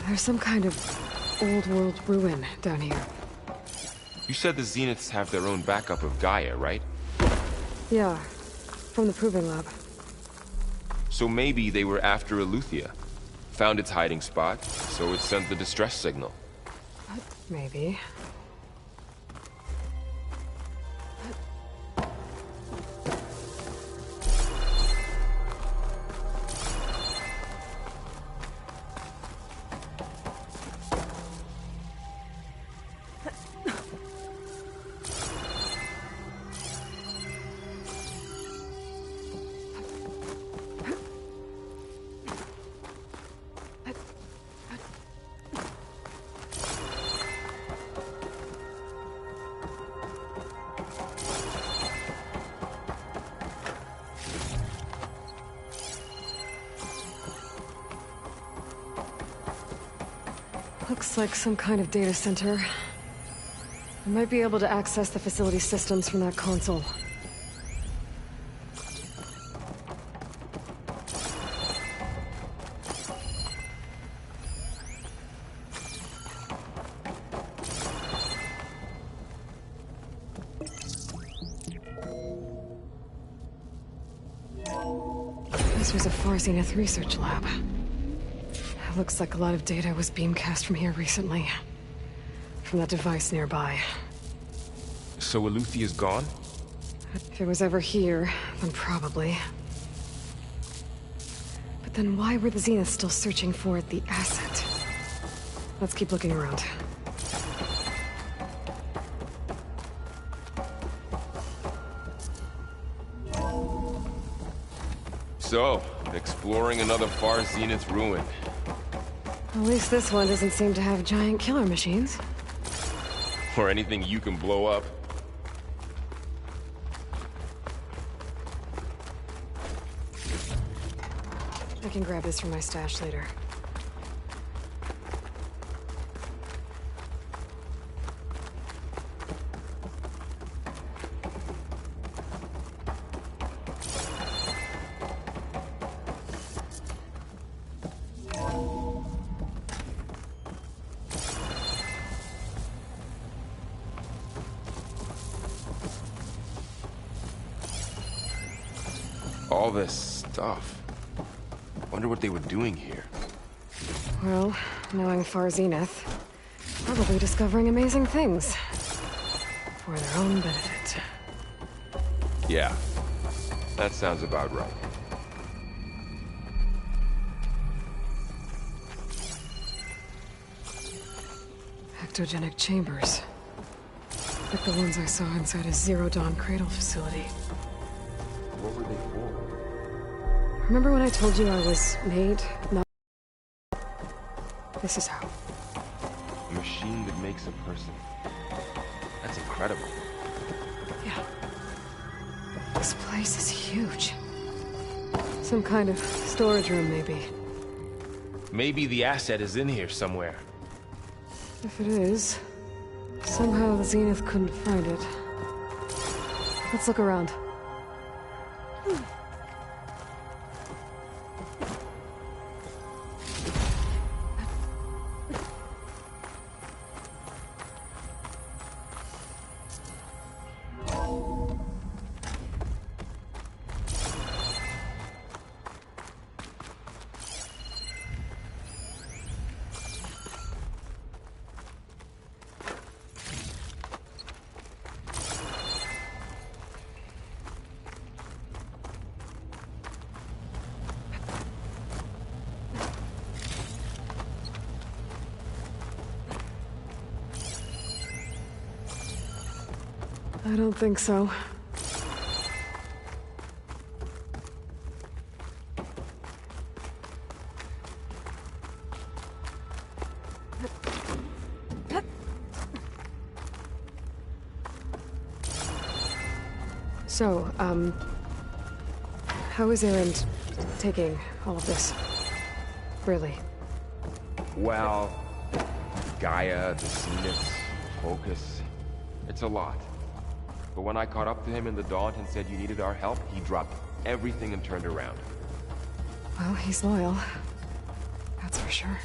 There's some kind of old world ruin down here. You said the Zeniths have their own backup of Gaia, right? Yeah, from the Proving Lab. So maybe they were after Eleuthia. Found its hiding spot, so it sent the distress signal. Maybe. Looks like some kind of data center. I might be able to access the facility systems from that console. This was a Far Zenith research lab. Looks like a lot of data was beamcast from here recently. From that device nearby. So Eleuthia's gone? If it was ever here, then probably. But then why were the Zeniths still searching for the asset? Let's keep looking around. So, exploring another Far Zenith ruin. At least this one doesn't seem to have giant killer machines. Or anything you can blow up. I can grab this from my stash later. All this stuff. Wonder what they were doing here. Well, knowing Far Zenith, probably discovering amazing things. For their own benefit. Yeah, that sounds about right. Ectogenic chambers. Like the ones I saw inside a Zero Dawn cradle facility. What were they for? Remember when I told you I was made, not... This is how. A machine that makes a person. That's incredible. Yeah. This place is huge. Some kind of storage room, maybe. Maybe the asset is in here somewhere. If it is, somehow the Zenith couldn't find it. Let's look around. I don't think so. So, how is Erend taking all of this? Really? Well, Gaia, the Zeniths, Focus. It's a lot. But when I caught up to him in the Daunt and said you needed our help, he dropped everything and turned around. Well, he's loyal. That's for sure.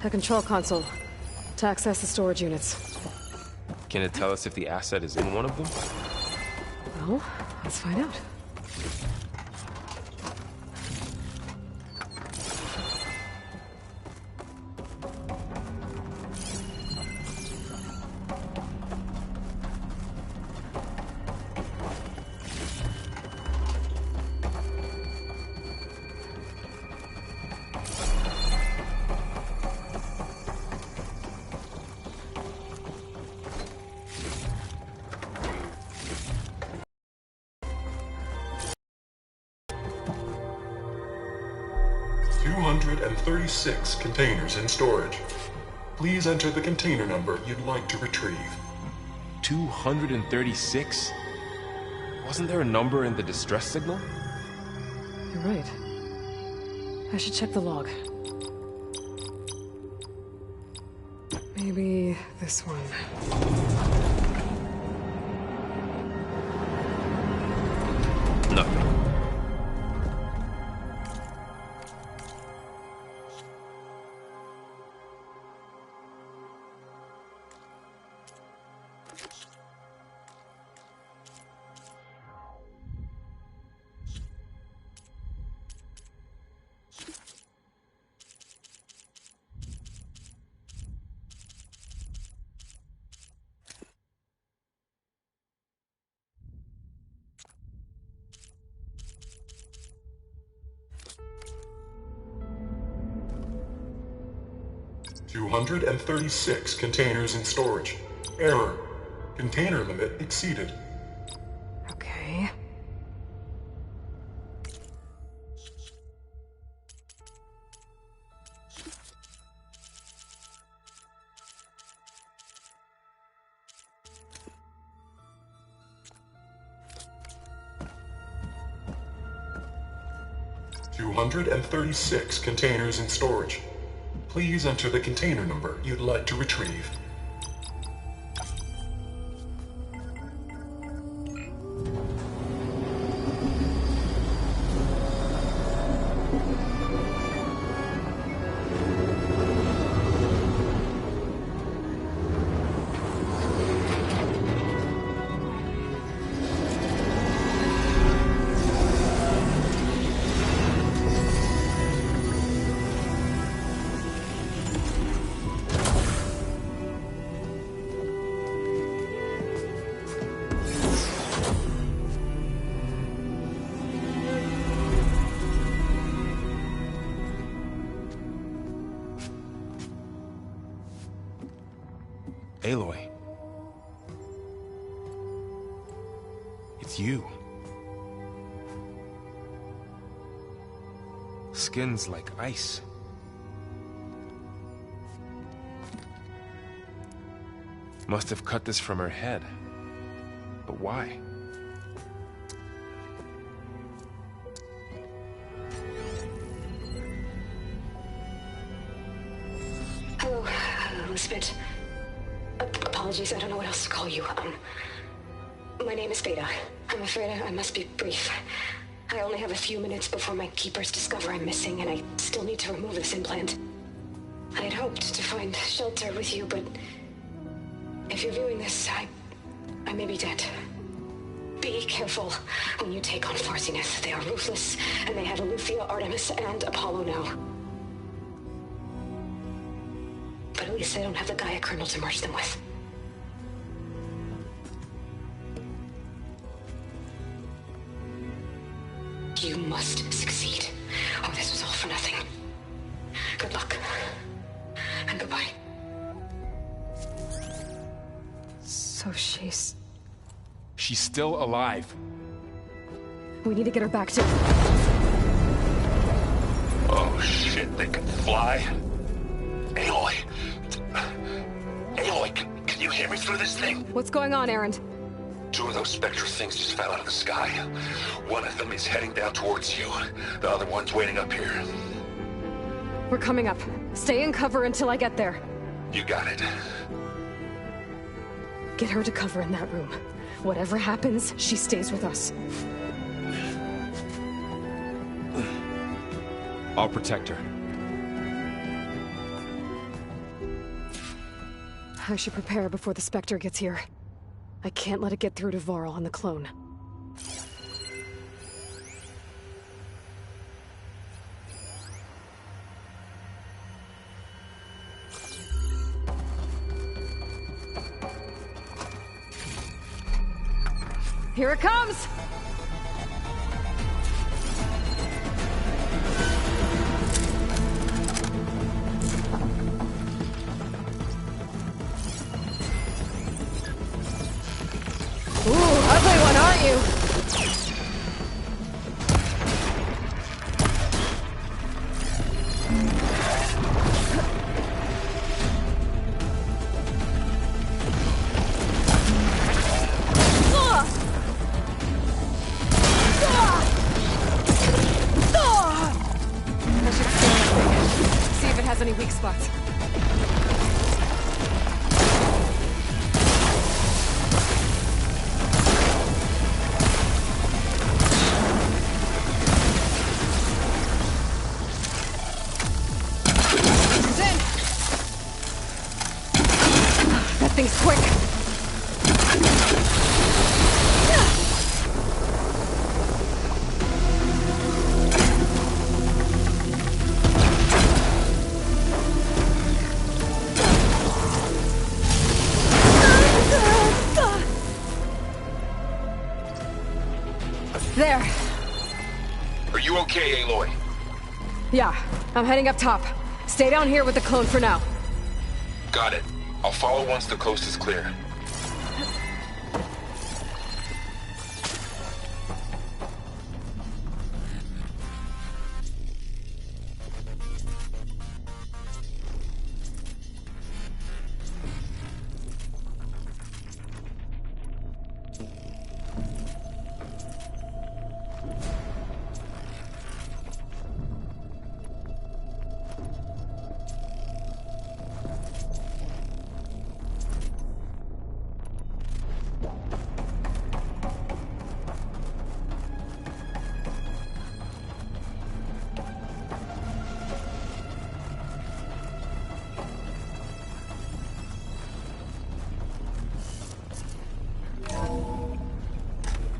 A control console. To access the storage units. Can it tell us if the asset is in one of them? Well, let's find out. Six containers in storage. Please enter the container number you'd like to retrieve. 236? Wasn't there a number in the distress signal? You're right. I should check the log. Maybe this one. Nothing. And 36 containers in storage. Error. Container limit exceeded. Okay. And 36 containers in storage. Please enter the container number you'd like to retrieve. Aloy. It's you. Skin's like ice. Must have cut this from her head. But why? Hello, Elizabeth. Apologies, I don't know what else to call you. My name is Beta. I'm afraid I must be brief. I only have a few minutes before my keepers discover I'm missing, and I still need to remove this implant. I had hoped to find shelter with you, but if you're viewing this, I may be dead. Be careful when you take on Far Zenith. They are ruthless, and they have Alufia, Artemis, and Apollo now. But at least they don't have the Gaia kernel to merge them with. You must succeed, or this was all for nothing. Good luck. And goodbye. So she's still alive. We need to get her back to... Oh shit, they can fly? Aloy. Aloy, can you hear me through this thing? What's going on, Erend? Two of those Spectre things just fell out of the sky. One of them is heading down towards you. The other one's waiting up here. We're coming up. Stay in cover until I get there. You got it. Get her to cover in that room. Whatever happens, she stays with us. I'll protect her. I should prepare before the Spectre gets here. I can't let it get through to Varl and the clone. Here it comes! Ooh, ugly one, aren't you? I should scan the thing. See if it has any weak spots. That thing's quick. There. Are you okay, Aloy? Yeah, I'm heading up top. Stay down here with the clone for now. Got it. I'll follow once the coast is clear.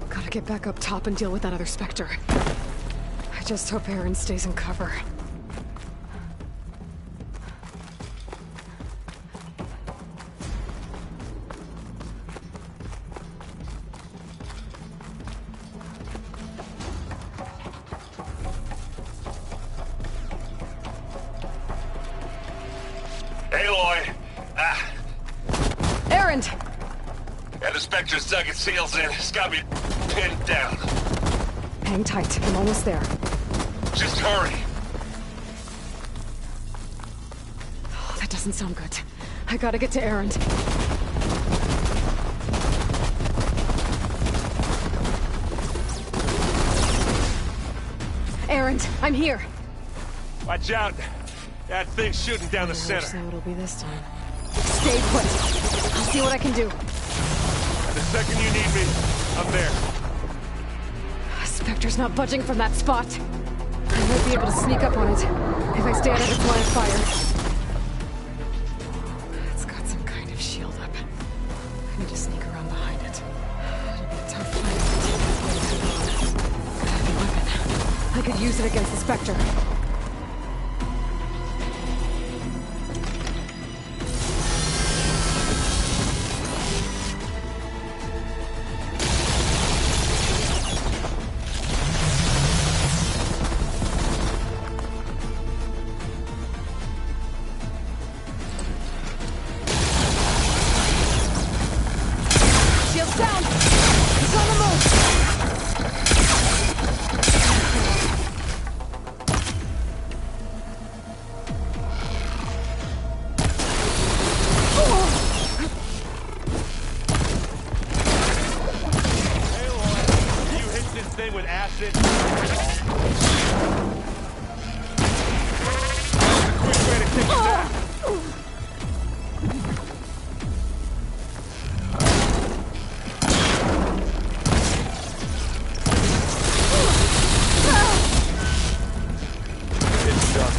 Gotta get back up top and deal with that other Spectre. I just hope Aaron stays in cover. Aloy! Aaron! Yeah, the Spectre's dug its heels in. It's got me pinned down. Hang tight, I'm almost there. Just hurry. Oh, that doesn't sound good. I gotta get to Aaron. Aaron, I'm here. Watch out. That thing's shooting down the I wish center. so it'll be this time. Stay put. I'll see what I can do. The second you need me, I'm there. Spectre's not budging from that spot. I might be able to sneak up on it if I stay out of its line of fire. It's got some kind of shield up. I need to sneak around behind it. It'll be a tough fight. I have a weapon. I could use it against the Spectre. Shield's down! He's on the move! Aloy, you hit this thing with acid. That's a quick way to kick his ass. It's done.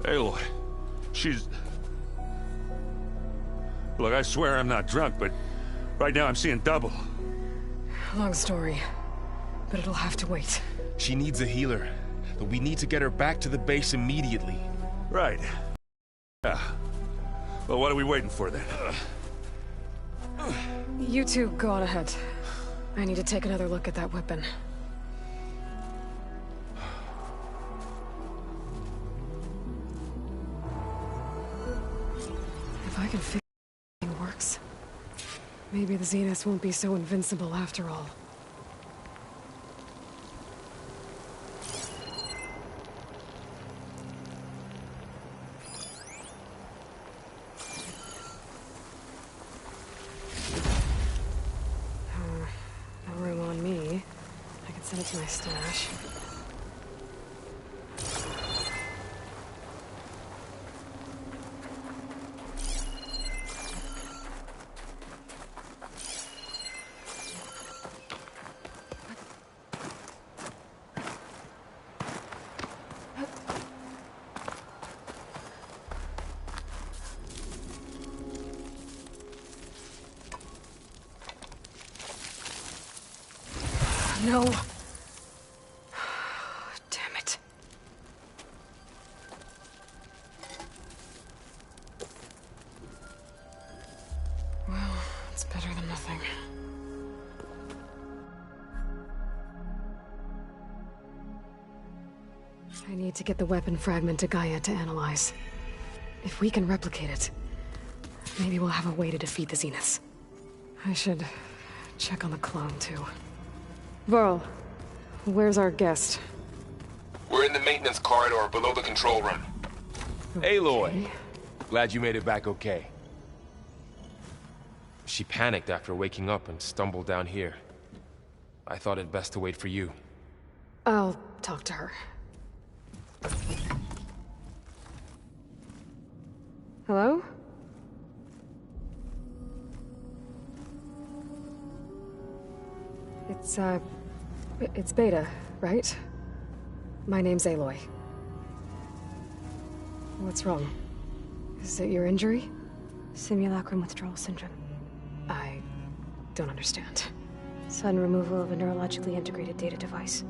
Aloy, she's... Look, I swear I'm not drunk, but right now I'm seeing double. Long story, but it'll have to wait. She needs a healer, but we need to get her back to the base immediately. Right. Yeah. Well, what are we waiting for then? You two go on ahead. I need to take another look at that weapon. If I can figure out how it works, maybe the Zeniths won't be so invincible after all. No room on me. I can send it to my stash. No. Damn it. Well, it's better than nothing. I need to get the weapon fragment to Gaia to analyze. If we can replicate it, maybe we'll have a way to defeat the Zeniths. I should check on the clone, too. Varl, where's our guest? We're in the maintenance corridor below the control room. Aloy! Glad you made it back okay. She panicked after waking up and stumbled down here. I thought it best to wait for you. I'll talk to her. Hello? It's Beta, right? My name's Aloy. What's wrong? Is it your injury? Simulacrum withdrawal syndrome. I don't understand. Sudden removal of a neurologically integrated data device.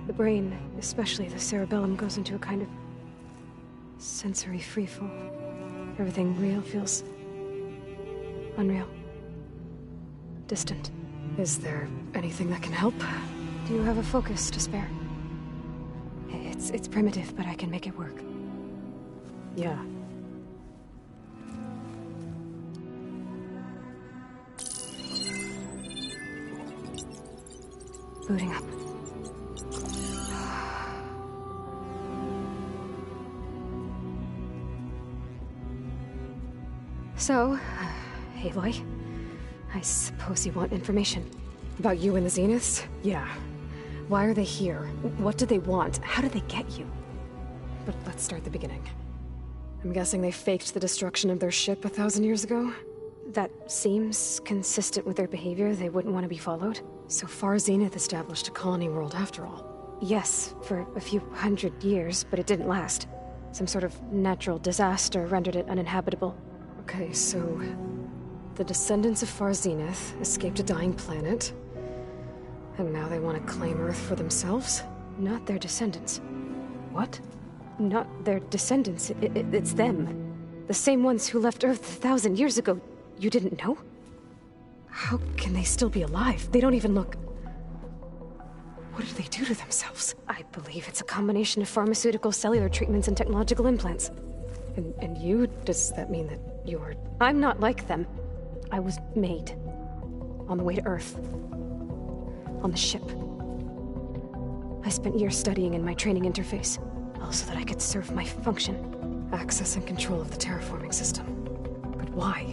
The brain, especially the cerebellum, goes into a kind of sensory freefall. Everything real feels unreal. Distant. Is there anything that can help? Do you have a focus to spare? It's primitive, but I can make it work. Yeah. Booting up. So, Aloy, I suppose you want information. About you and the Zeniths? Yeah. Why are they here? What do they want? How did they get you? But let's start at the beginning. I'm guessing they faked the destruction of their ship 1,000 years ago? That seems consistent with their behavior. They wouldn't want to be followed. So far, Zenith established a colony world after all. Yes, for a few hundred years, but it didn't last. Some sort of natural disaster rendered it uninhabitable. Okay, so the descendants of Far Zenith escaped a dying planet, and now they want to claim Earth for themselves? Not their descendants. What? Not their descendants. It's them. The same ones who left Earth 1,000 years ago. You didn't know? How can they still be alive? They don't even look... What did they do to themselves? I believe it's a combination of pharmaceutical, cellular treatments, and technological implants. And you? Does that mean that you're... I'm not like them. I was made. On the way to Earth. On the ship. I spent years studying in my training interface, all so that I could serve my function. Access and control of the terraforming system. But why?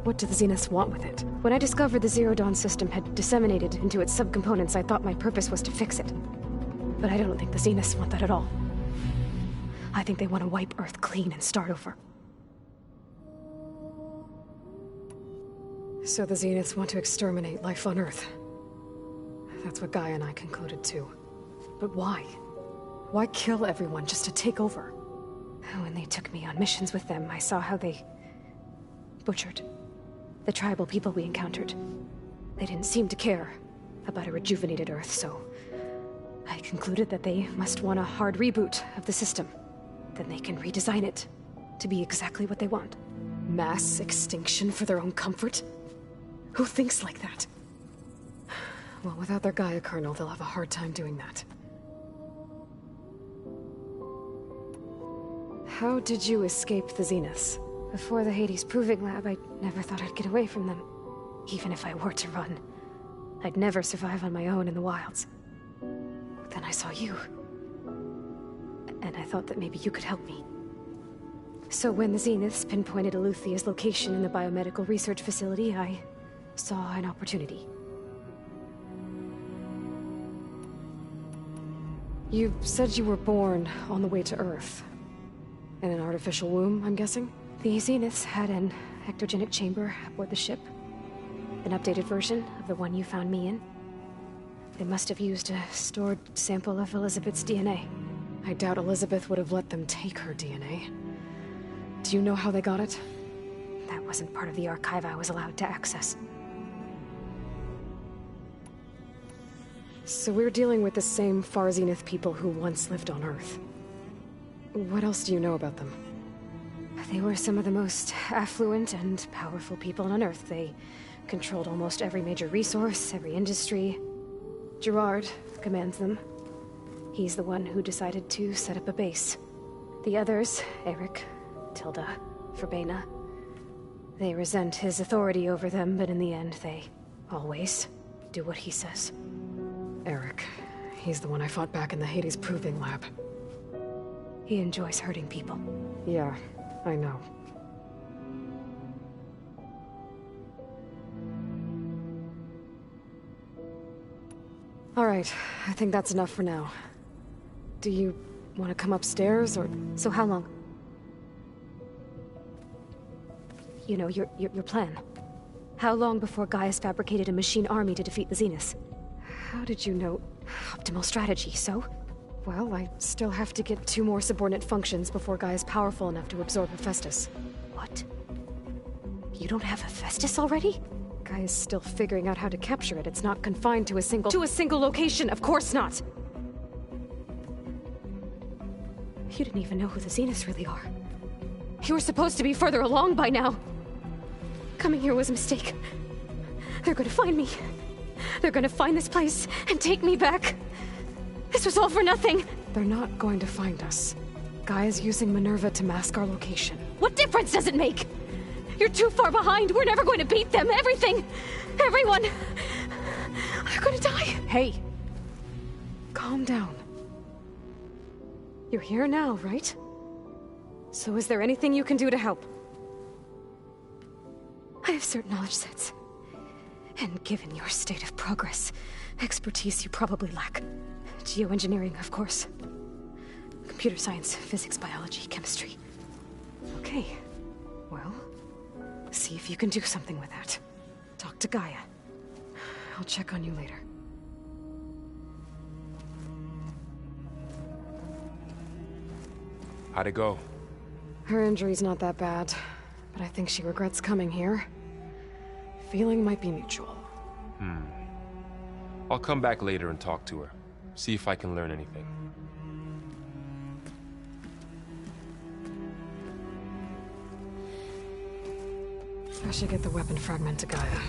What do the Zeniths want with it? When I discovered the Zero Dawn system had disseminated into its subcomponents, I thought my purpose was to fix it. But I don't think the Zeniths want that at all. I think they want to wipe Earth clean and start over. So the Zeniths want to exterminate life on Earth. That's what Gaia and I concluded too. But why? Why kill everyone just to take over? When they took me on missions with them, I saw how they butchered the tribal people we encountered. They didn't seem to care about a rejuvenated Earth, so I concluded that they must want a hard reboot of the system. Then they can redesign it to be exactly what they want. Mass extinction for their own comfort? Who thinks like that? Well, without their Gaia kernel, they'll have a hard time doing that. How did you escape the Zeniths? Before the Hades Proving Lab, I never thought I'd get away from them. Even if I were to run, I'd never survive on my own in the wilds. But then I saw you. And I thought that maybe you could help me. So when the Zeniths pinpointed Eluthia's location in the biomedical research facility, I saw an opportunity. You said you were born on the way to Earth. In an artificial womb, I'm guessing? The Zeniths had an ectogenic chamber aboard the ship. An updated version of the one you found me in. They must have used a stored sample of Elizabeth's DNA. I doubt Elizabeth would have let them take her DNA. Do you know how they got it? That wasn't part of the archive I was allowed to access. So we're dealing with the same Far Zenith people who once lived on Earth. What else do you know about them? They were some of the most affluent and powerful people on Earth. They controlled almost every major resource, every industry. Gerard commands them. He's the one who decided to set up a base. The others, Eric, Tilda, Verbena, they resent his authority over them, but in the end, they always do what he says. Eric. He's the one I fought back in the Hades Proving Lab. He enjoys hurting people. Yeah, I know. All right, I think that's enough for now. Do you want to come upstairs, or...? So how long? You know, your plan. How long before Gaius fabricated a machine army to defeat the Zeniths? How did you know? Optimal strategy, so? Well, I still have to get 2 more subordinate functions before Gaia's powerful enough to absorb Hephaestus. What? You don't have Hephaestus already? Gaia's still figuring out how to capture it. It's not confined to a single... To a single location! Of course not! You didn't even know who the Zeniths really are. You were supposed to be further along by now! Coming here was a mistake. They're gonna find me. They're gonna find this place and take me back. This was all for nothing! They're not going to find us. Gaia's using Minerva to mask our location. What difference does it make? You're too far behind. We're never going to beat them. Everything. Everyone. They're gonna die. Hey. Calm down. You're here now, right? So is there anything you can do to help? I have certain knowledge sets. And given your state of progress, expertise you probably lack. Geoengineering, of course. Computer science, physics, biology, chemistry. Okay. Well, see if you can do something with that. Talk to Gaia. I'll check on you later. How'd it go? Her injury's not that bad, but I think she regrets coming here. Feeling might be mutual. I'll come back later and talk to her. See if I can learn anything. I should get the weapon fragment to Gaia.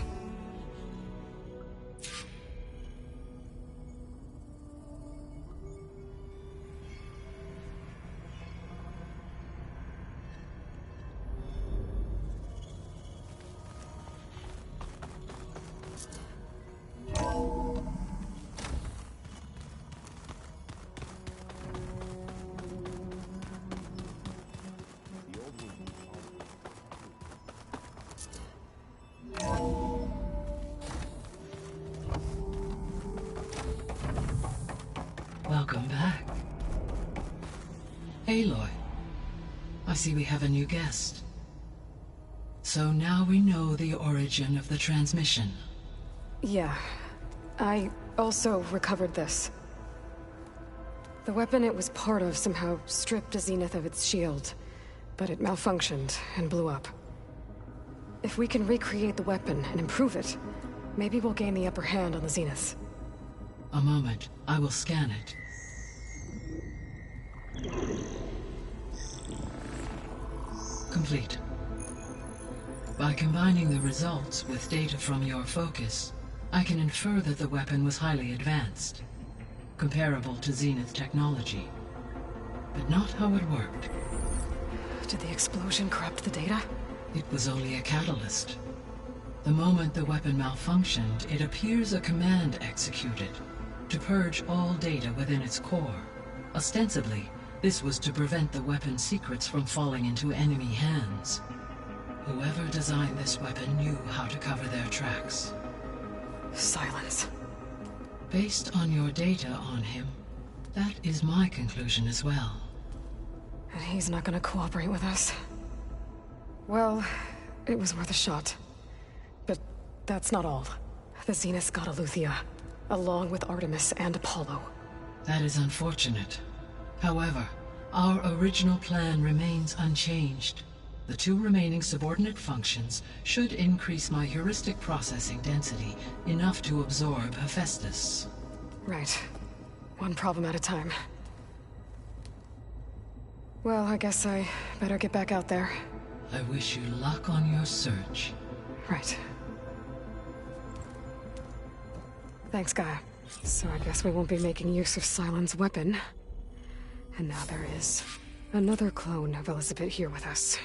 Welcome back. Aloy, I see we have a new guest. So now we know the origin of the transmission. Yeah. I also recovered this. The weapon it was part of somehow stripped Zenith of its shield, but it malfunctioned and blew up. If we can recreate the weapon and improve it, maybe we'll gain the upper hand on the Zeniths. A moment. I will scan it. Complete. By combining the results with data from your focus, I can infer that the weapon was highly advanced, comparable to Zenith technology, but not how it worked. Did the explosion corrupt the data? It was only a catalyst. The moment the weapon malfunctioned, it appears a command executed to purge all data within its core. Ostensibly, this was to prevent the weapon's secrets from falling into enemy hands. Whoever designed this weapon knew how to cover their tracks. Silence. Based on your data on him, that is my conclusion as well. And he's not gonna cooperate with us. Well, it was worth a shot. But that's not all. The Zeniths got Aletheia, along with Artemis and Apollo. That is unfortunate. However, our original plan remains unchanged. The 2 remaining subordinate functions should increase my heuristic processing density enough to absorb Hephaestus. Right. One problem at a time. Well, I guess I better get back out there. I wish you luck on your search. Right. Thanks, Gaia. So I guess we won't be making use of Cylon's weapon. And now there is another clone of Elizabeth here with us.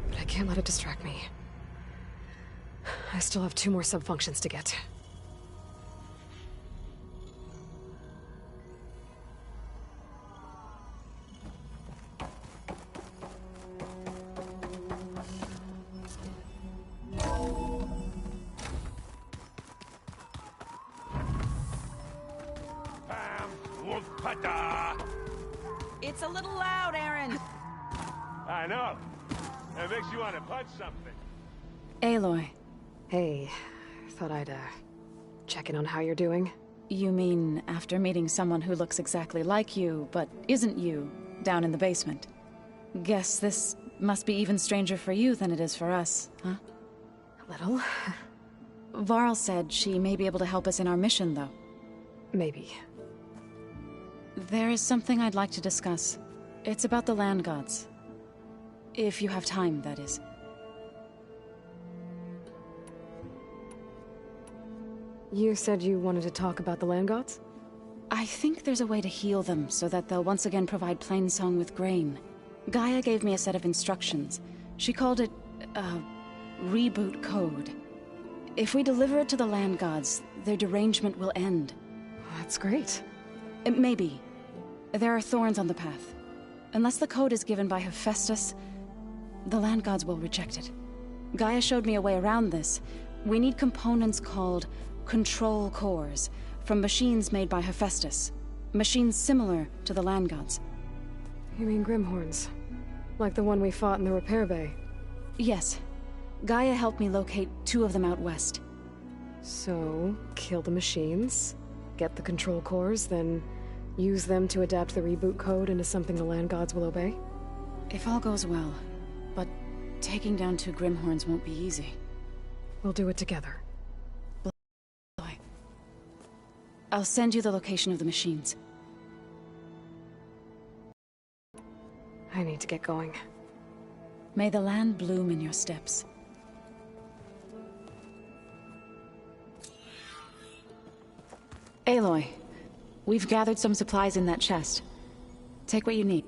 But I can't let it distract me. I still have 2 more sub-functions to get. It's a little loud, Aaron. I know. It makes you want to punch something. Aloy. Hey, thought I'd, check in on how you're doing. You mean after meeting someone who looks exactly like you, but isn't you, down in the basement? Guess this must be even stranger for you than it is for us, huh? A little. Varl said she may be able to help us in our mission, though. Maybe. There is something I'd like to discuss. It's about the Land Gods. If you have time, that is. You said you wanted to talk about the Land Gods? I think there's a way to heal them so that they'll once again provide Plainsong with grain. Gaia gave me a set of instructions. She called it, reboot code. If we deliver it to the Land Gods, their derangement will end. That's great. Maybe. There are thorns on the path. Unless the code is given by Hephaestus, the Land Gods will reject it. Gaia showed me a way around this. We need components called control cores from machines made by Hephaestus. Machines similar to the Land Gods. You mean Grimhorns? Like the one we fought in the repair bay? Yes. Gaia helped me locate 2 of them out west. So, kill the machines, get the control cores, then use them to adapt the reboot code into something the Land Gods will obey? If all goes well. But taking down 2 Grimhorns won't be easy. We'll do it together. I'll send you the location of the machines. I need to get going. May the land bloom in your steps. Aloy, we've gathered some supplies in that chest. Take what you need.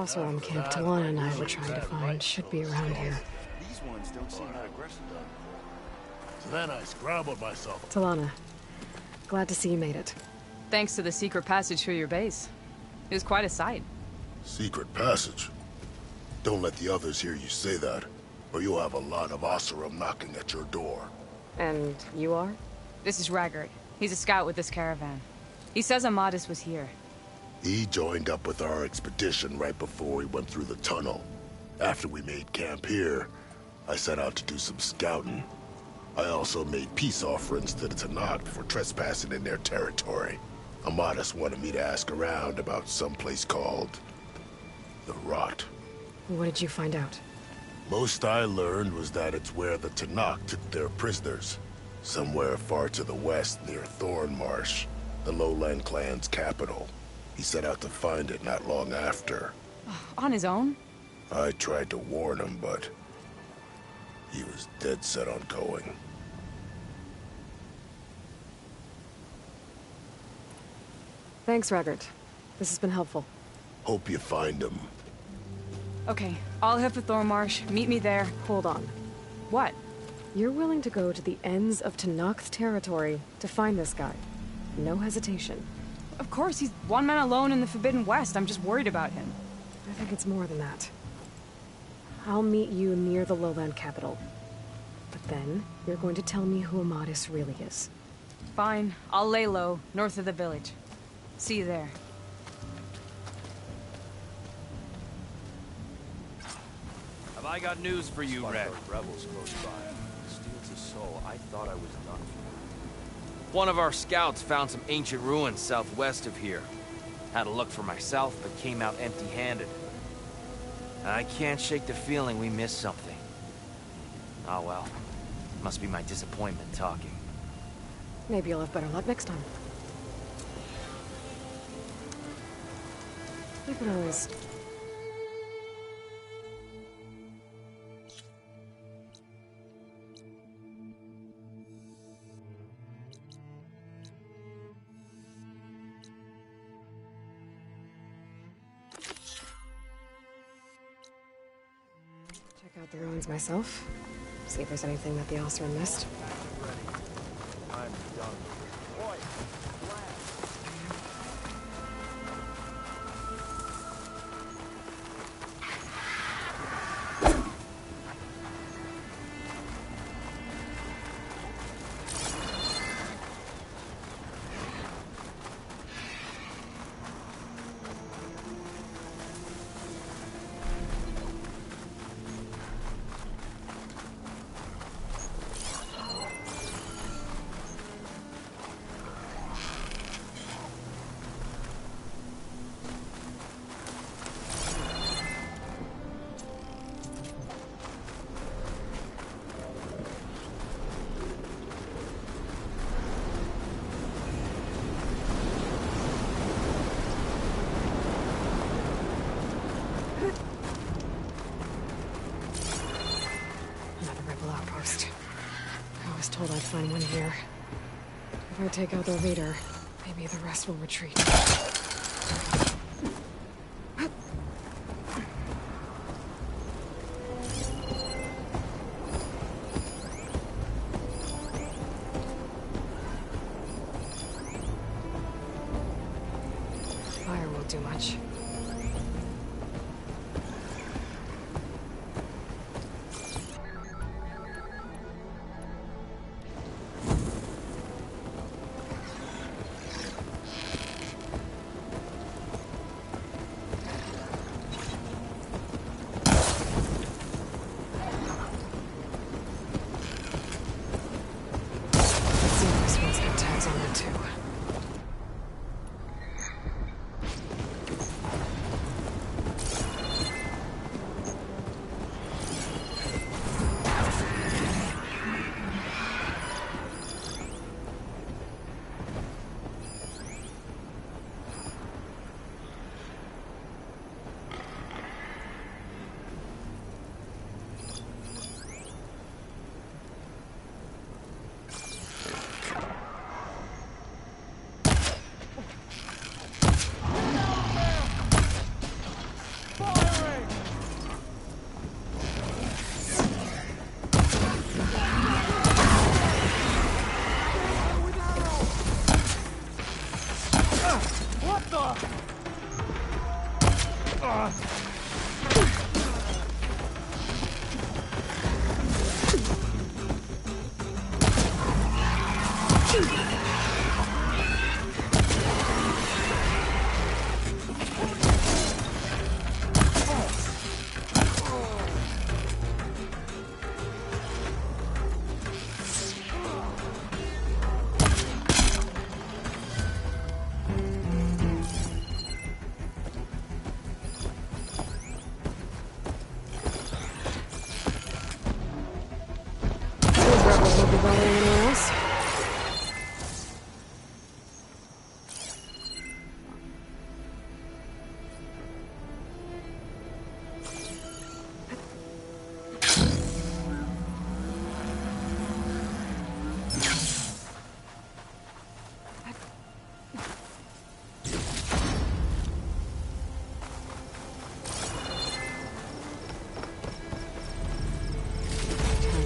Oseram camp Talana and I were trying to find should be around here. These ones don't seem that aggressive, though. So then I scrambled myself. Talana, glad to see you made it. Thanks to the secret passage through your base. It was quite a sight. Secret passage? Don't let the others hear you say that, or you'll have a lot of Oseram knocking at your door. And you are? This is Raggart. He's a scout with this caravan. He says Amadis was here. He joined up with our expedition right before we went through the tunnel. After we made camp here, I set out to do some scouting. I also made peace offerings to the Tenakth for trespassing in their territory. Amadis wanted me to ask around about some place called the Rot. What did you find out? Most I learned was that it's where the Tenakth took their prisoners. Somewhere far to the west near Thornmarsh, the Lowland clan's capital. He set out to find it not long after. On his own? I tried to warn him, but he was dead set on going. Thanks, Raggart. This has been helpful. Hope you find him. Okay, I'll head for Thornmarsh. Meet me there. Hold on. What? You're willing to go to the ends of Tenakth territory to find this guy. No hesitation. Of course, he's one man alone in the Forbidden West. I'm just worried about him. I think it's more than that. I'll meet you near the Lowland capital. But then, you're going to tell me who Amadis really is. Fine. I'll lay low, north of the village. See you there. Have I got news for you, Red? Rebels close by. Steals his soul. I thought I was done. One of our scouts found some ancient ruins southwest of here. Had a look for myself, but came out empty-handed. I can't shake the feeling we missed something. Oh well. Must be my disappointment talking. Maybe you'll have better luck next time. You can always... check out the ruins myself. See if there's anything that the Oseram missed. I'm done. I was told I'd find one here. If I take out their leader, maybe the rest will retreat. Fire won't do much.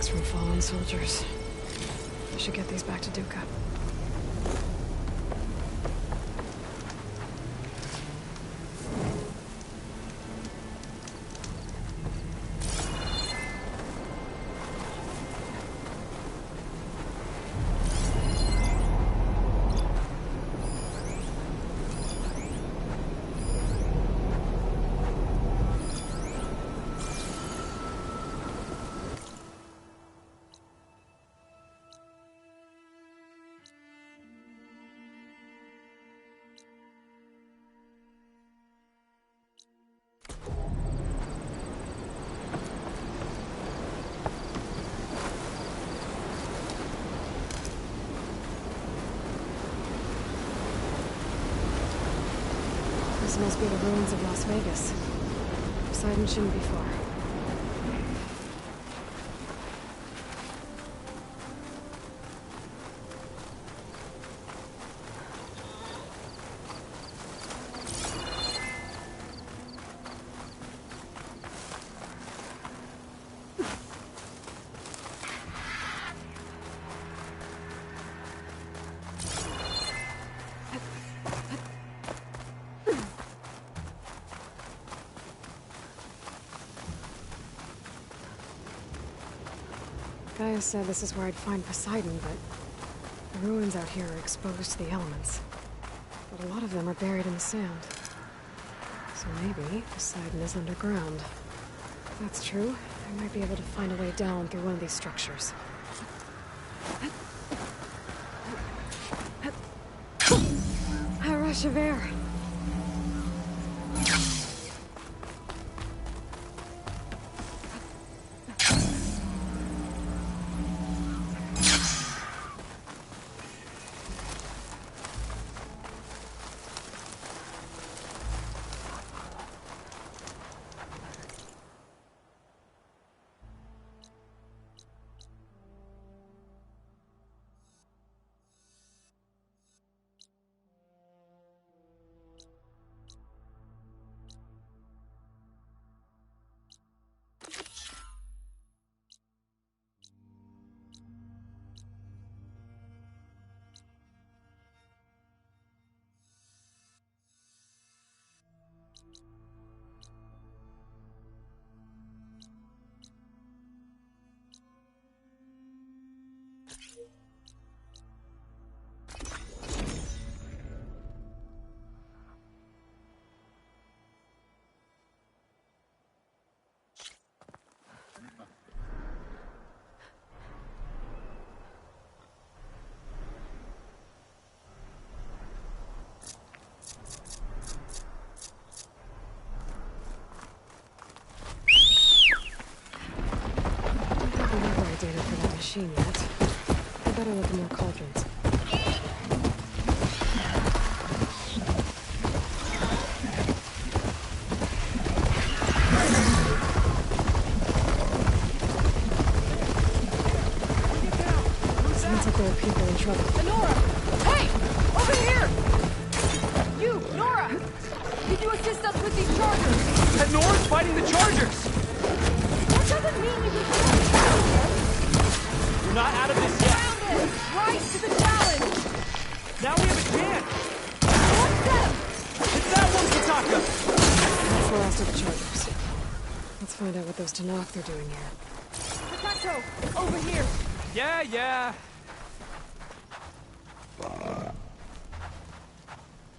From fallen soldiers. I should get these back to Duca. This must be the ruins of Las Vegas. Poseidon shouldn't be far. Gaia said this is where I'd find Poseidon, but the ruins out here are exposed to the elements. But a lot of them are buried in the sand. So maybe Poseidon is underground. If that's true, I might be able to find a way down through one of these structures. A rush of air. Data for that machine yet. I better look at more cauldrons. Sounds like there are people in trouble. Nora! Hey! Over here! You, Nora! Did you assist us with these chargers? And Nora's fighting the chargers! That doesn't mean you can... We're not out of this yet. Right to the challenge. Now we have a chance. What's them? It's that one, Kataka. the last of the Chargers. Let's find out what those Tenakth are doing here. Potato! Over here! Yeah.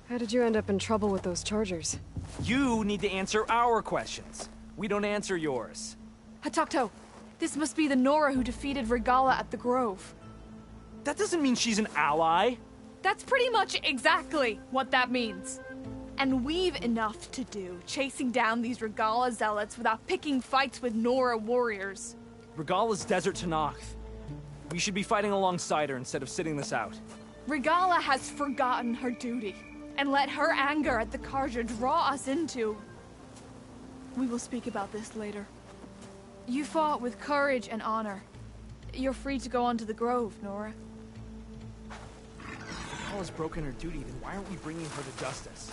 How did you end up in trouble with those Chargers? You need to answer our questions. We don't answer yours. Hatakto, this must be the Nora who defeated Regala at the Grove. That doesn't mean she's an ally. That's pretty much exactly what that means. And we've enough to do chasing down these Regala zealots without picking fights with Nora warriors. Regala's Desert Tenakth. We should be fighting alongside her instead of sitting this out. Regala has forgotten her duty and let her anger at the Carja draw us into... We will speak about this later. You fought with courage and honor. You're free to go on to the Grove, Nora. If Regala's broken her duty, then why aren't we bringing her to justice?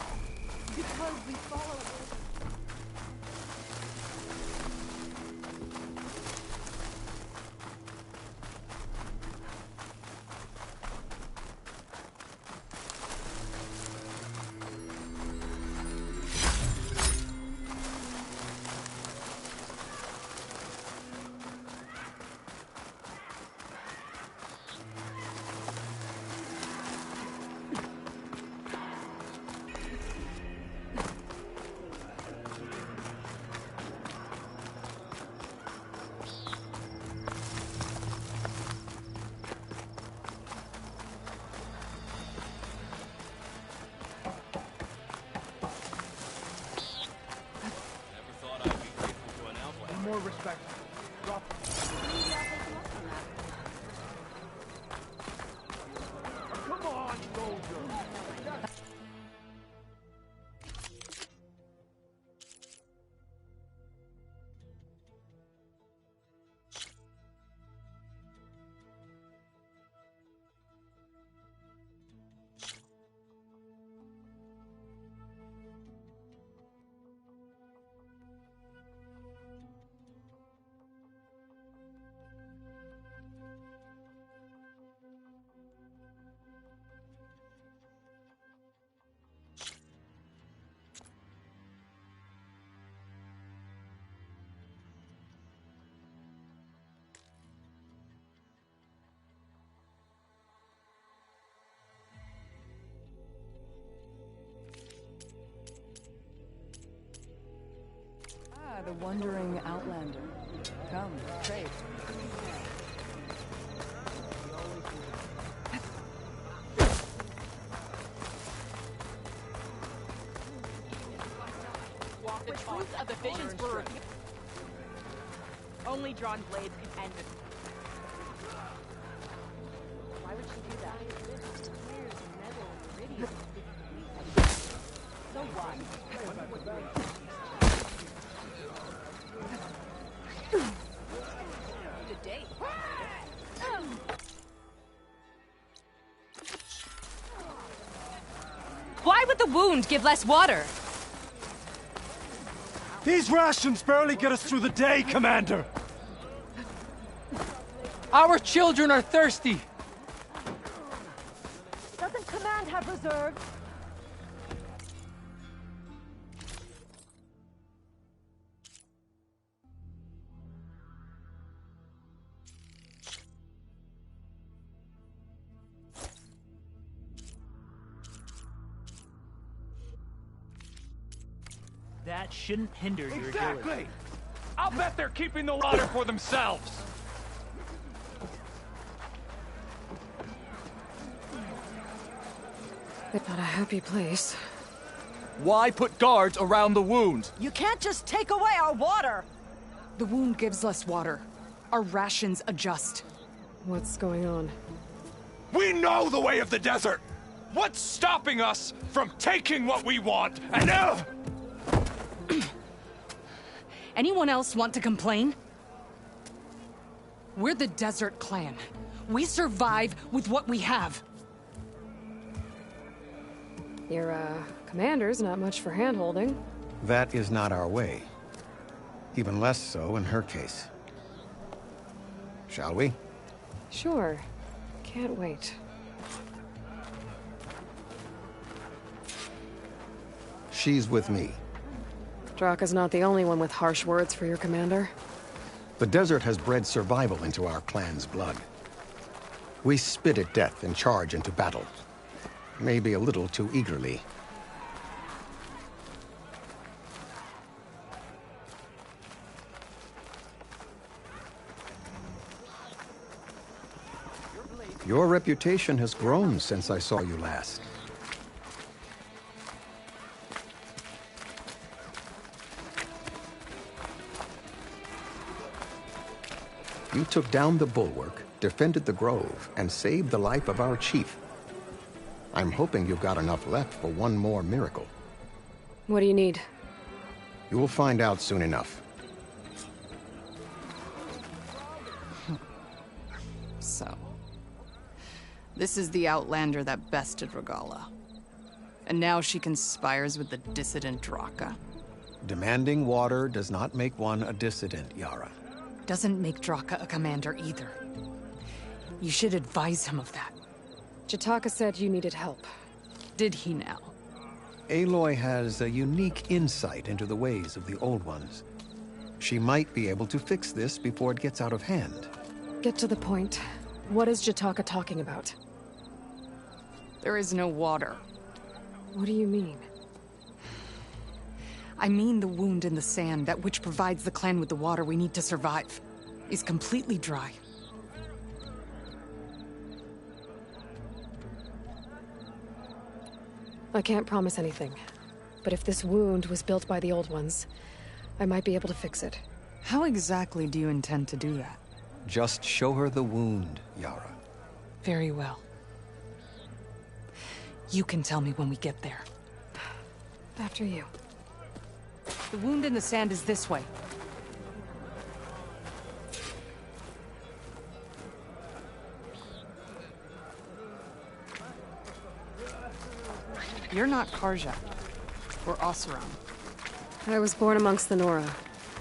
Because we follow... More respect. Drop. Come on, soldier. The wandering outlander. Come, trade. The truth of the visions were revealed. Only drawn blades can end it. Why would she do that? So what? Good day. Why would the wound give less water? These rations barely get us through the day, Commander! Our children are thirsty! Doesn't Command have reserves? That shouldn't hinder your ability. Exactly! I'll bet they're keeping the water for themselves! Not a happy place. Why put guards around the wound? You can't just take away our water! The wound gives less water. Our rations adjust. What's going on? We know the way of the desert! What's stopping us from taking what we want and Anyone else want to complain? We're the Desert Clan. We survive with what we have. Your, commander's not much for hand-holding. That is not our way. Even less so in her case. Shall we? Sure. Can't wait. She's with me. Draka's not the only one with harsh words for your commander. The desert has bred survival into our clan's blood. We spit at death and charge into battle. Maybe a little too eagerly. Your reputation has grown since I saw you last. You took down the bulwark, defended the grove, and saved the life of our chief. I'm hoping you've got enough left for one more miracle. What do you need? You'll find out soon enough. So, this is the Outlander that bested Regalla. And now she conspires with the dissident Draka. Demanding water does not make one a dissident, Yara. Doesn't make Draka a commander either. You should advise him of that. Jataka said you needed help. Did he now? Aloy has a unique insight into the ways of the Old Ones. She might be able to fix this before it gets out of hand. Get to the point. What is Jataka talking about? There is no water. What do you mean? I mean the wound in the sand, that which provides the clan with the water we need to survive, is completely dry. I can't promise anything, but if this wound was built by the Old Ones, I might be able to fix it. How exactly do you intend to do that? Just show her the wound, Yara. Very well. You can tell me when we get there. After you. The wound in the sand is this way. You're not Karja, or Oseram. I was born amongst the Nora,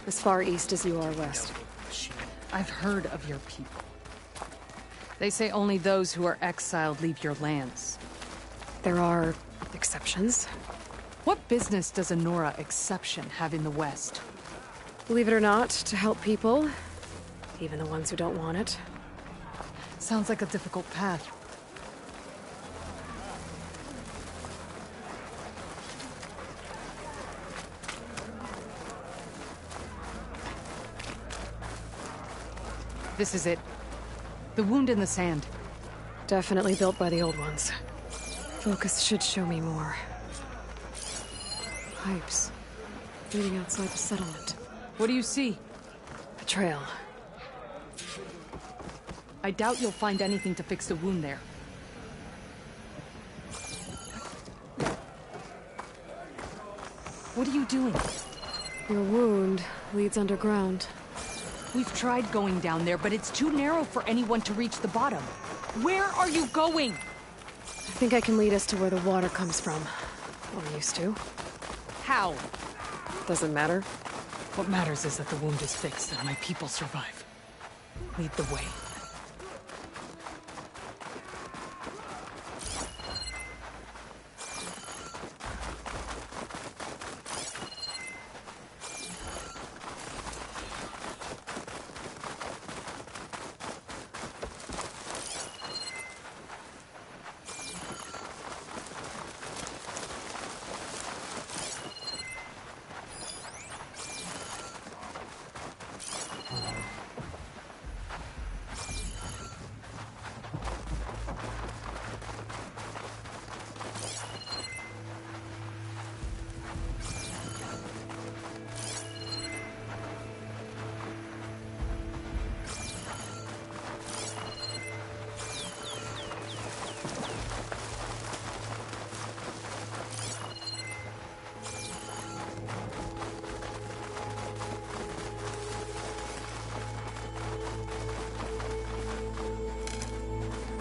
as far east as you are west. I've heard of your people. They say only those who are exiled leave your lands. There are exceptions. What business does a Nora exception have in the West? Believe it or not, to help people, even the ones who don't want it. Sounds like a difficult path. This is it. The wound in the sand. Definitely built by the Old Ones. Focus should show me more. Pipes. Leading outside the settlement. What do you see? A trail. I doubt you'll find anything to fix the wound there. What are you doing? Your wound leads underground. We've tried going down there, but it's too narrow for anyone to reach the bottom. Where are you going? I think I can lead us to where the water comes from. Or used to. How? Doesn't matter. What matters is that the wound is fixed and my people survive. Lead the way.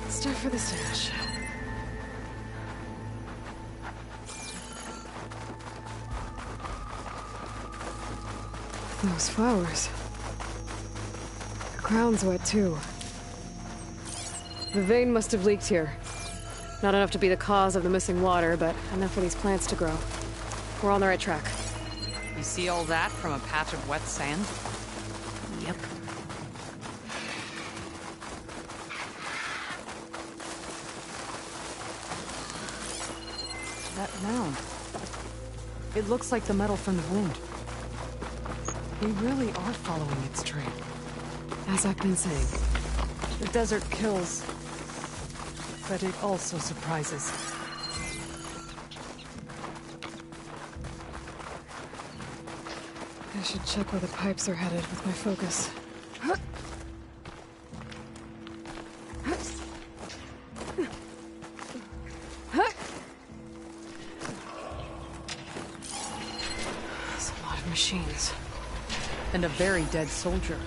Stuff for the stash. Those flowers. The ground's wet too. The vein must have leaked here. Not enough to be the cause of the missing water, but enough for these plants to grow. We're on the right track. You see all that from a patch of wet sand? Yep. That mound. It looks like the metal from the wound. We really are following its trail. As I've been saying. The desert kills, but it also surprises. I should check where the pipes are headed with my focus. There's a lot of machines. And a very dead soldier.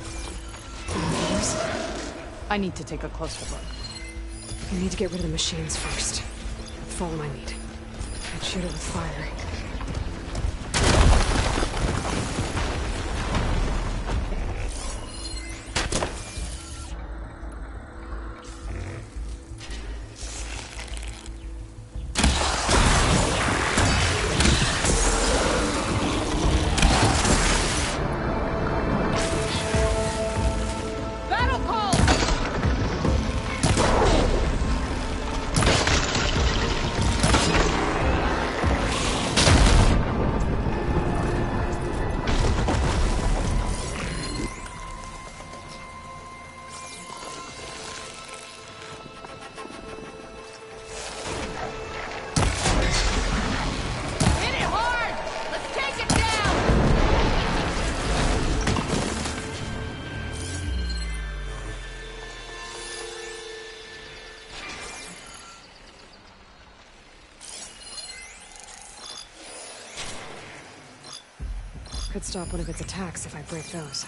I need to take a closer look. You need to get rid of the machines first. Follow my lead. And shoot it with fire. Could stop one of its attacks if I break those.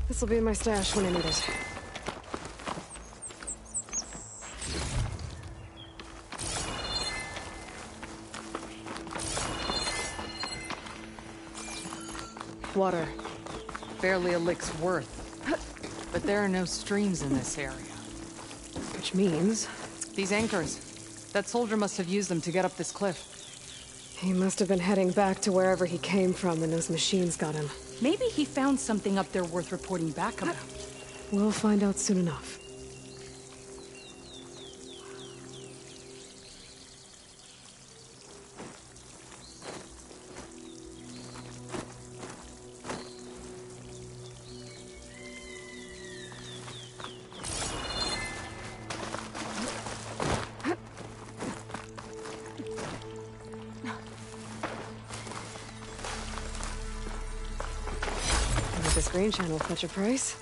This'll be in my stash when I need it. Water. Barely a lick's worth. But there are no streams in this area. Which means... These anchors. That soldier must have used them to get up this cliff. He must have been heading back to wherever he came from when those machines got him. Maybe he found something up there worth reporting back about. We'll find out soon enough. This green channel will fetch a price.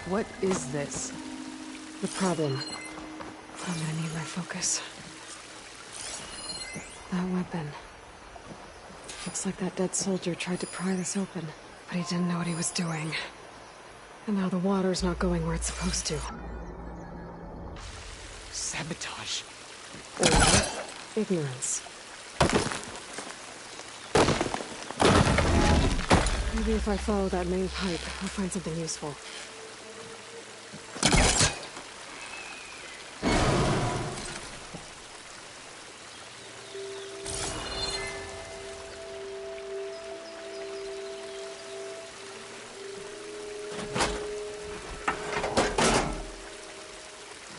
What is this? The problem. I'm gonna need my focus. That weapon. Looks like that dead soldier tried to pry this open, but he didn't know what he was doing. And now the water's not going where it's supposed to. Sabotage. Or ignorance. Maybe if I follow that main pipe, I'll find something useful.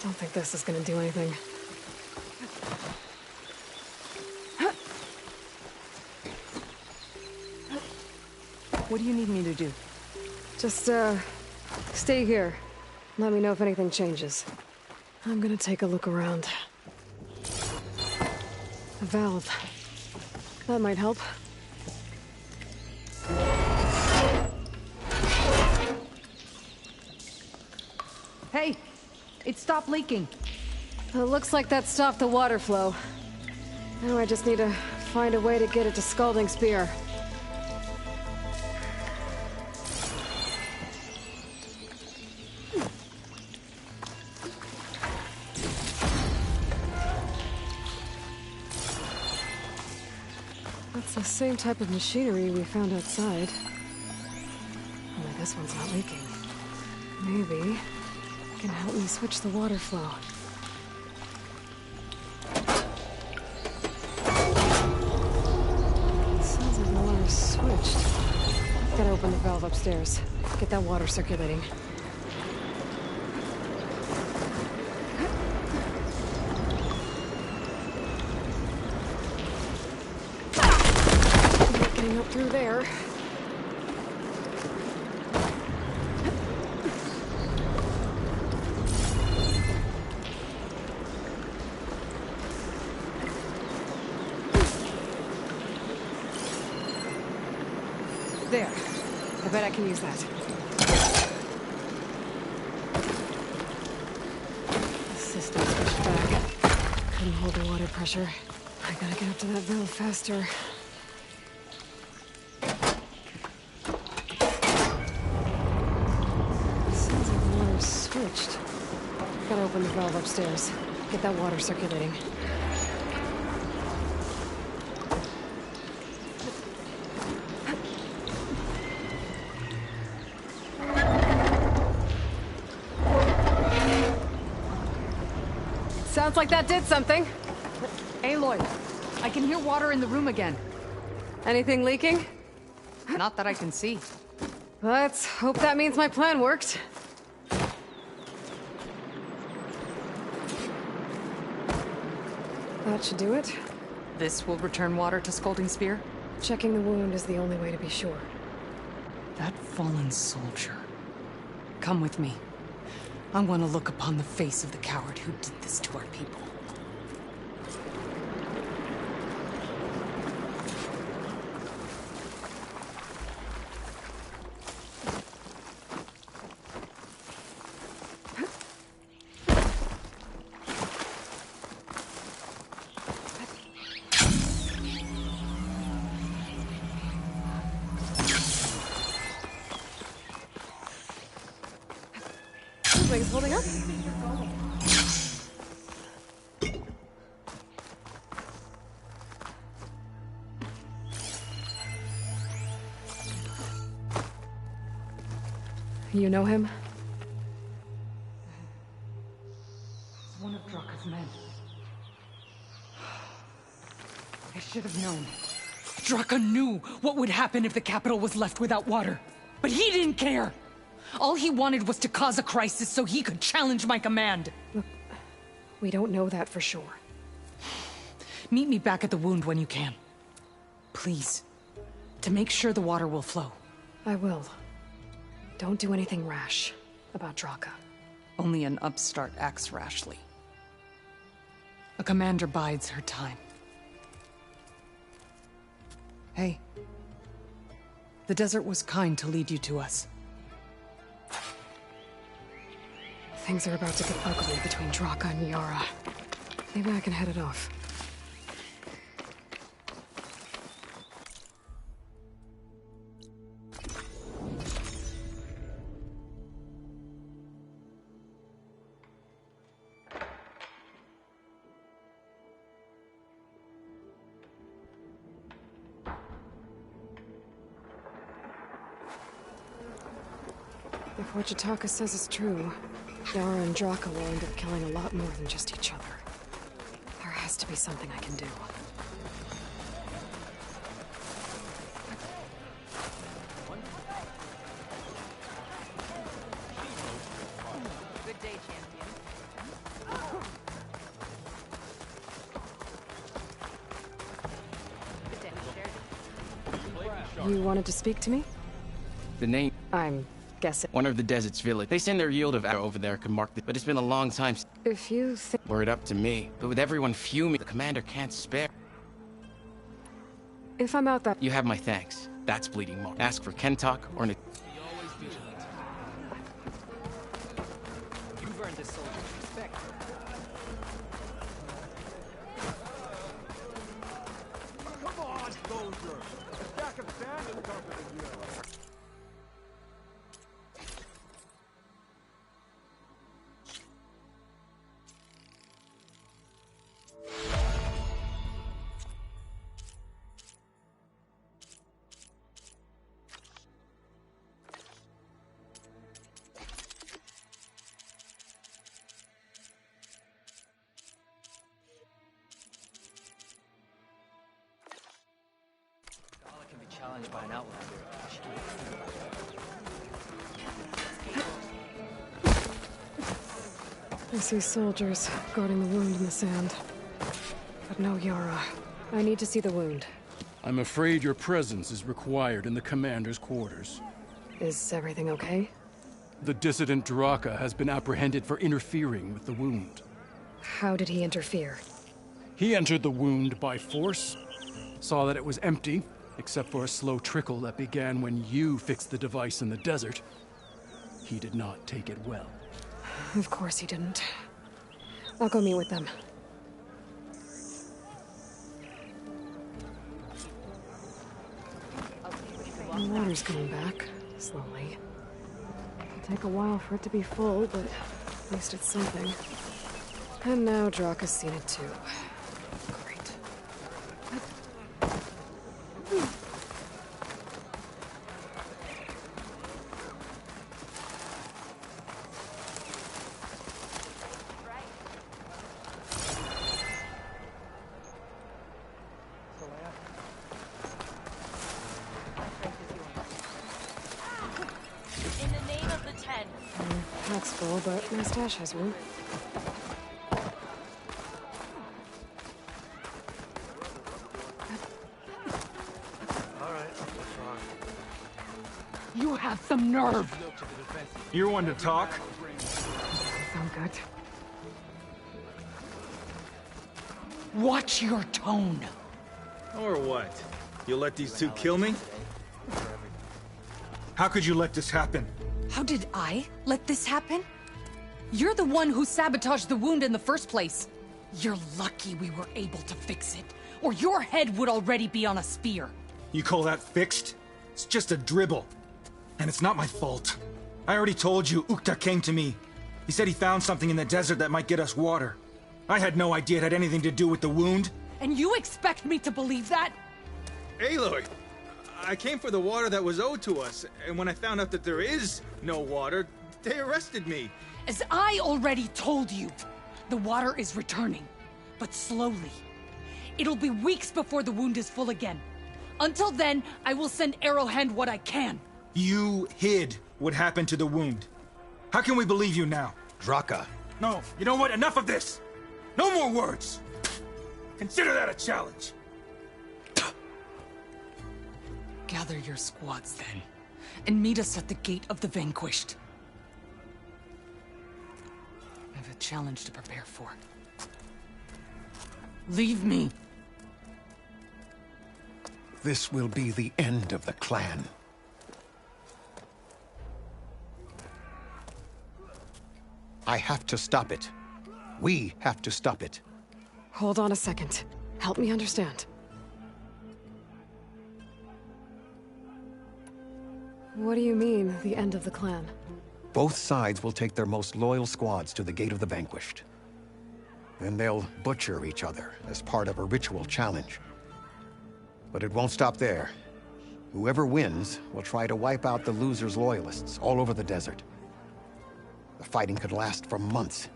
Don't think this is gonna do anything. What do you need me to do? Just, stay here. Let me know if anything changes. I'm gonna take a look around. A valve. That might help. Hey! It stopped leaking. It looks like that stopped the water flow. Now I just need to find a way to get it to Scalding Spear. That's the same type of machinery we found outside. Only this one's not leaking. Maybe it can help me switch the water flow. Sounds like the water's switched. Gotta open the valve upstairs. Get that water circulating. Not getting up through there. There. I bet I can use that. The system's pushed back. Couldn't hold the water pressure. I gotta get up to that valve faster. Sounds like the water's switched. Gotta open the valve upstairs. Get that water circulating. Sounds like that did something. Aloy, I can hear water in the room again. Anything leaking? Not that I can see. Let's hope that means my plan worked. That should do it. This will return water to Scalding Spear? Checking the wound is the only way to be sure. That fallen soldier. Come with me. I want to look upon the face of the coward who did this to our people. Things holding up? You know him? One of Draka's men. I should have known. Draka knew what would happen if the capital was left without water. But he didn't care! All he wanted was to cause a crisis so he could challenge my command. Look, we don't know that for sure. Meet me back at the wound when you can. Please. To make sure the water will flow. I will. Don't do anything rash about Draka. Only an upstart acts rashly. A commander bides her time. Hey. The desert was kind to lead you to us. Things are about to get ugly between Draka and Yara. Maybe I can head it off. If what Jataka says is true, Yara and Draka will end up killing a lot more than just each other. There has to be something I can do. Good day, champion. Good day, Sheridan. You wanted to speak to me? The name... I'm guessing. One of the desert's village. They send their yield of arrow over there could mark the... But it's been a long time since... If you think... Were it up to me. But with everyone fuming, the commander can't spare. If I'm out that... You have my thanks. That's Bleeding Mark. Ask for Kentok or... You've earned this soldier's respect. Come on, soldier! A stack of sand is tougher than you. Can be challenged by an outlander. I see soldiers guarding the wound in the sand. But no Yara. I need to see the wound. I'm afraid your presence is required in the commander's quarters. Is everything okay? The dissident Draka has been apprehended for interfering with the wound. How did he interfere? He entered the wound by force, saw that it was empty, except for a slow trickle that began when you fixed the device in the desert. He did not take it well. Of course he didn't. I'll go meet with them. The water's coming back, slowly. It'll take a while for it to be full, but at least it's something. And now Draka's seen it too. Great. In the name of the Ten. Pack's full, but my stash has room. You have some nerve! You're one to talk. Sound good. Watch your tone. Or what? You'll let these two kill me? How could you let this happen? How did I let this happen? You're the one who sabotaged the wound in the first place. You're lucky we were able to fix it, or your head would already be on a spear. You call that fixed? It's just a dribble. And it's not my fault. I already told you, Ukta came to me. He said he found something in the desert that might get us water. I had no idea it had anything to do with the wound. And you expect me to believe that? Aloy, I came for the water that was owed to us, and when I found out that there is no water, they arrested me. As I already told you, the water is returning, but slowly. It'll be weeks before the wound is full again. Until then, I will send Arrowhand what I can. You hid what happened to the wound. How can we believe you now? Draka. No, you know what? Enough of this! No more words! Consider that a challenge. Gather your squads then, and meet us at the Gate of the Vanquished. I have a challenge to prepare for. Leave me. This will be the end of the clan. I have to stop it. We have to stop it. Hold on a second. Help me understand. What do you mean, the end of the clan? Both sides will take their most loyal squads to the Gate of the Vanquished. Then they'll butcher each other as part of a ritual challenge. But it won't stop there. Whoever wins will try to wipe out the loser's loyalists all over the desert. The fighting could last for months.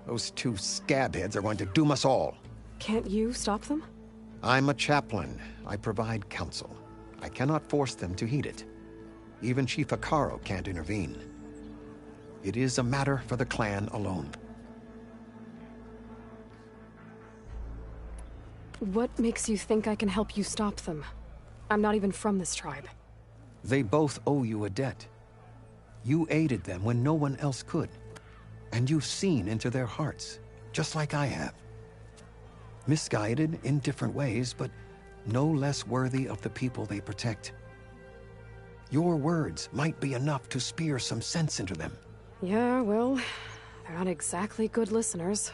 Those two scabheads are going to doom us all. Can't you stop them? I'm a chaplain. I provide counsel. I cannot force them to heed it. Even Chief Hekarro can't intervene. It is a matter for the clan alone. What makes you think I can help you stop them? I'm not even from this tribe. They both owe you a debt. You aided them when no one else could. And you've seen into their hearts, just like I have. Misguided in different ways, but no less worthy of the people they protect. Your words might be enough to spear some sense into them. Yeah, well, they're not exactly good listeners.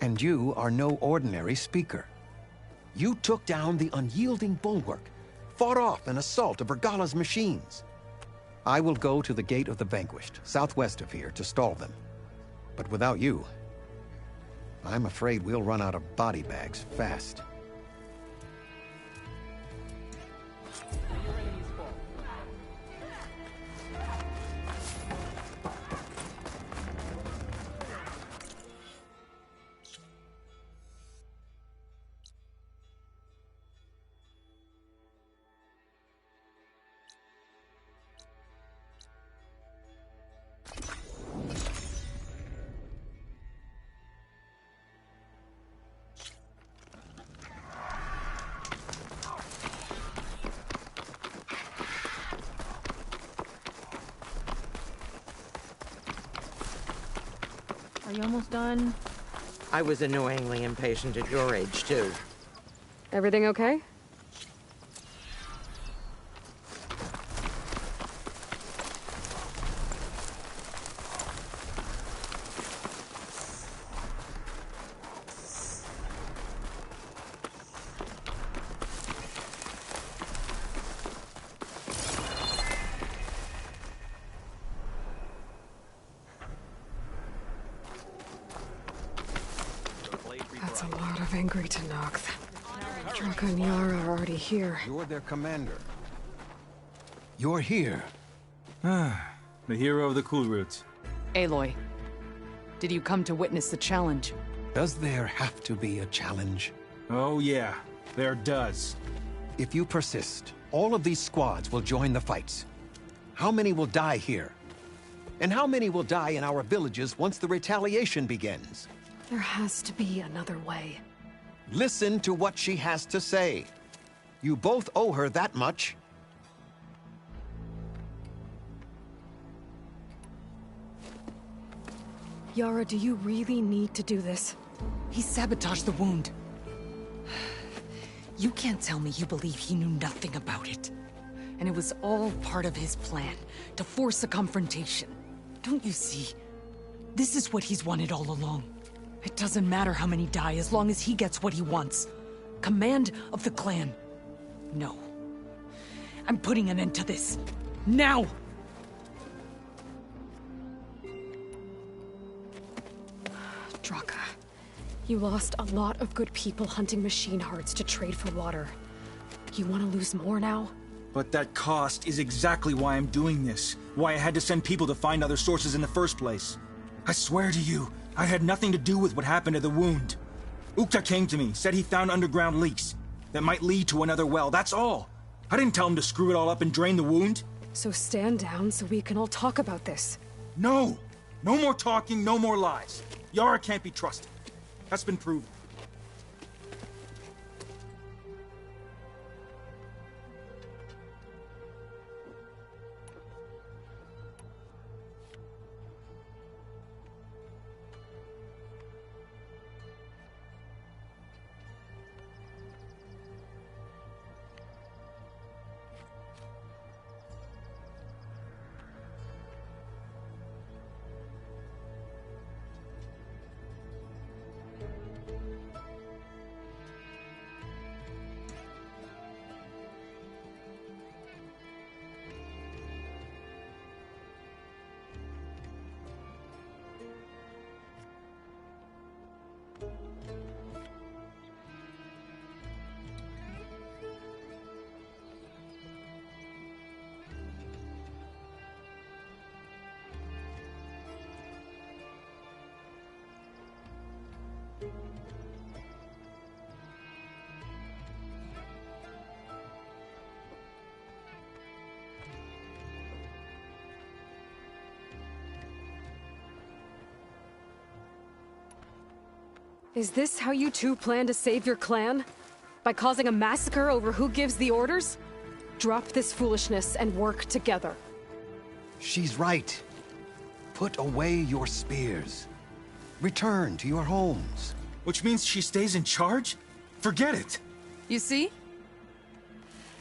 And you are no ordinary speaker. You took down the unyielding bulwark, fought off an assault of Regalla's machines. I will go to the Gate of the Vanquished, southwest of here, to stall them. But without you, I'm afraid we'll run out of body bags fast. Are you almost done? I was annoyingly impatient at your age, too. Everything okay? That's a lot of angry Tenakth. Draka and Yara are already here. You're their commander. You're here. The hero of the Cool Roots. Aloy, did you come to witness the challenge? Does there have to be a challenge? Oh yeah, there does. If you persist, all of these squads will join the fights. How many will die here? And how many will die in our villages once the retaliation begins? There has to be another way. Listen to what she has to say. You both owe her that much. Yara, do you really need to do this? He sabotaged the wound. You can't tell me you believe he knew nothing about it. And it was all part of his plan, to force a confrontation. Don't you see? This is what he's wanted all along. It doesn't matter how many die as long as he gets what he wants. Command of the clan. No. I'm putting an end to this. Now! Draka, you lost a lot of good people hunting machine hearts to trade for water. You want to lose more now? But that cost is exactly why I'm doing this. Why I had to send people to find other sources in the first place. I swear to you, I had nothing to do with what happened to the wound. Ukta came to me, said he found underground leaks that might lead to another well, that's all. I didn't tell him to screw it all up and drain the wound. So stand down so we can all talk about this. No! No more talking, no more lies. Yara can't be trusted. That's been proven. Is this how you two plan to save your clan? By causing a massacre over who gives the orders? Drop this foolishness and work together. She's right. Put away your spears. Return to your homes. Which means she stays in charge? Forget it! You see?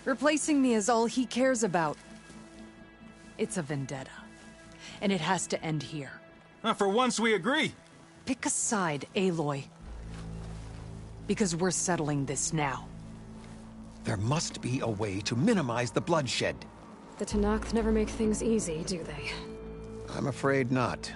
Replacing me is all he cares about. It's a vendetta. And it has to end here. For once we agree. Pick a side, Aloy. Because we're settling this now. There must be a way to minimize the bloodshed. The Tenakth never make things easy, do they? I'm afraid not.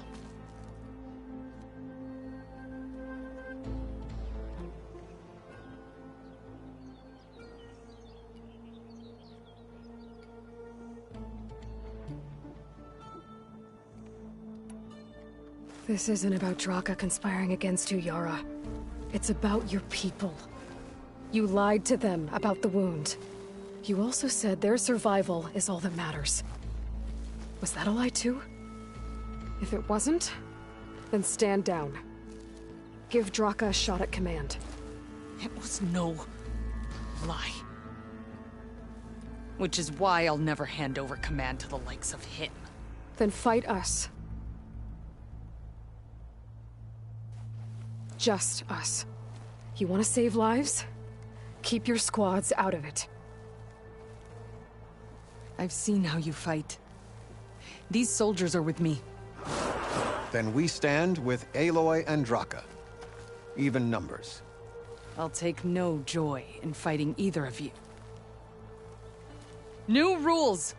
This isn't about Draka conspiring against you, Yara. It's about your people. You lied to them about the wound. You also said their survival is all that matters. Was that a lie too? If it wasn't, then stand down. Give Draka a shot at command. It was no lie. Which is why I'll never hand over command to the likes of him. Then fight us. Just us. You want to save lives? Keep your squads out of it. I've seen how you fight. These soldiers are with me. Then we stand with Aloy and Draka. Even numbers. I'll take no joy in fighting either of you. New rules!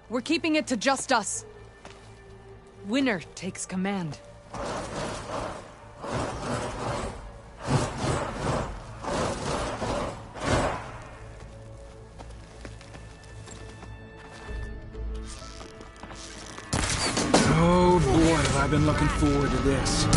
We're keeping it to just us. Winner takes command. Oh boy, have I been looking forward to this.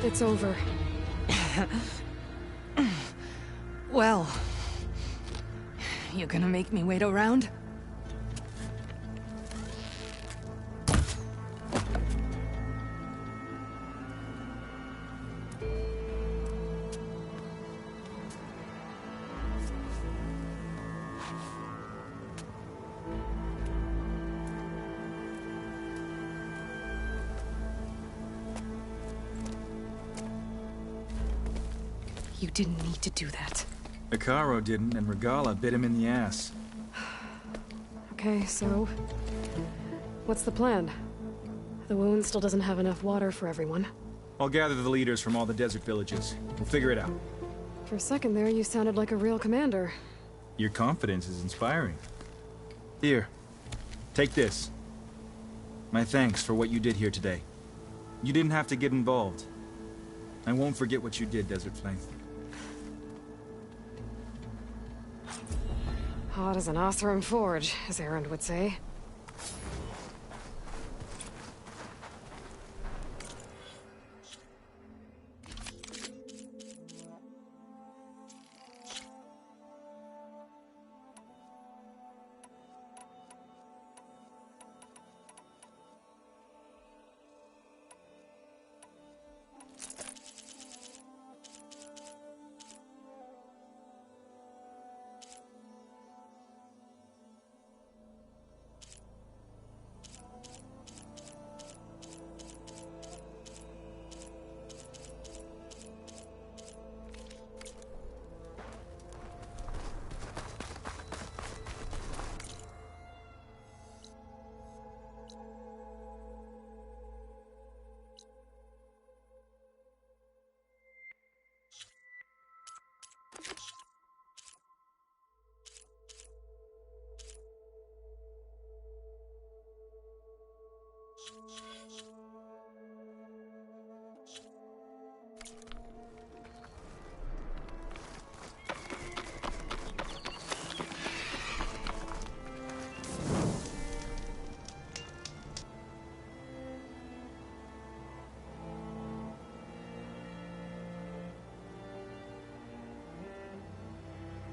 It's over. Well, you gonna make me wait around? You didn't need to do that. Hekarro didn't, and Regalla bit him in the ass. Okay, so... what's the plan? The wound still doesn't have enough water for everyone. I'll gather the leaders from all the desert villages. We'll figure it out. For a second there, you sounded like a real commander. Your confidence is inspiring. Here, take this. My thanks for what you did here today. You didn't have to get involved. I won't forget what you did, Desert Flame. Hot as an Othram forge, as Erend would say.